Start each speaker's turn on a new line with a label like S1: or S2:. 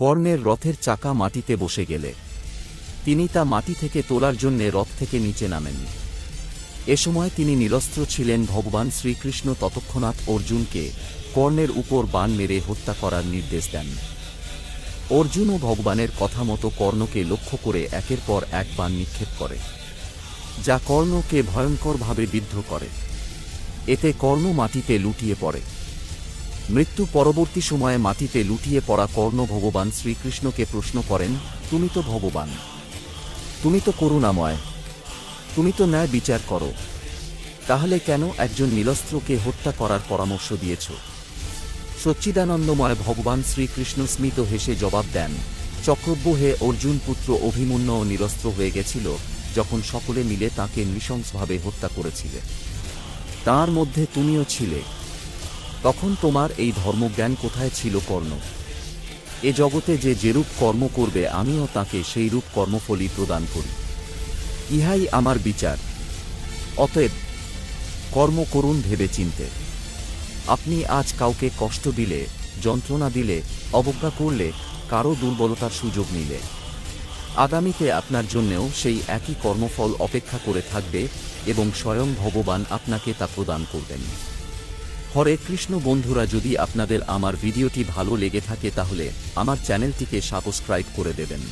S1: কর্ণের রথের চাকা মাটিতে বসে গেলে তিনি তা মাটি থেকে তোলার জন্য রথ থেকে নিচে নামেন। এ সময় তিনি নিরস্ত্র ছিলেন। ভগবান শ্রীকৃষ্ণ তৎক্ষণাৎ অর্জুনকে কর্ণের উপর বাণ মেরে হত্যা করার নির্দেশ দেন। অর্জুনও ভগবানের কথা মতো কর্ণকে লক্ষ্য করে একের পর এক বাণ নিক্ষেপ করে, যা কর্ণকে ভয়ঙ্করভাবে বিদ্ধ করে। এতে কর্ণ মাটিতে লুটিয়ে পড়ে। মৃত্যু পরবর্তী সময়ে মাটিতে লুটিয়ে পড়া কর্ণ ভগবান শ্রীকৃষ্ণকে প্রশ্ন করেন, তুমি তো ভগবান, তুমি তো করুণাময়, তুমি তো ন্যায় বিচার করো, তাহলে কেন একজন নিরস্ত্রকে হত্যা করার পরামর্শ দিয়েছ? সচ্চিদানন্দময় ভগবান শ্রীকৃষ্ণ স্মিত হেসে জবাব দেন, চক্রব্য হে অর্জুন পুত্র, অভিমন্যু নিরস্ত্র হয়ে গেছিল যখন সকলে মিলে তাঁকে নৃশংসভাবে হত্যা করেছিলে। তাঁর মধ্যে তুমিও ছিলে। তখন তোমার এই ধর্মজ্ঞান কোথায় ছিল কর্ণ? এ জগতে যে যেরূপ কর্ম করবে আমিও তাকে সেই রূপ কর্মফলই প্রদান করি, ইহাই আমার বিচার। অতএব কর্ম করুন ভেবে চিনতে। আপনি আজ কাউকে কষ্ট দিলে, যন্ত্রণা দিলে, অবজ্ঞা করলে, কারো দুর্বলতার সুযোগ নিলে, আগামীতে আপনার জন্যেও সেই একই কর্মফল অপেক্ষা করে থাকবে এবং স্বয়ং ভগবান আপনাকে তা প্রদান করবেন। হরে কৃষ্ণ। বন্ধুরা, যদি আপনাদের আমার ভিডিওটি ভালো লেগে থাকে তাহলে আমার চ্যানেলটিকে সাবস্ক্রাইব করে দেবেন।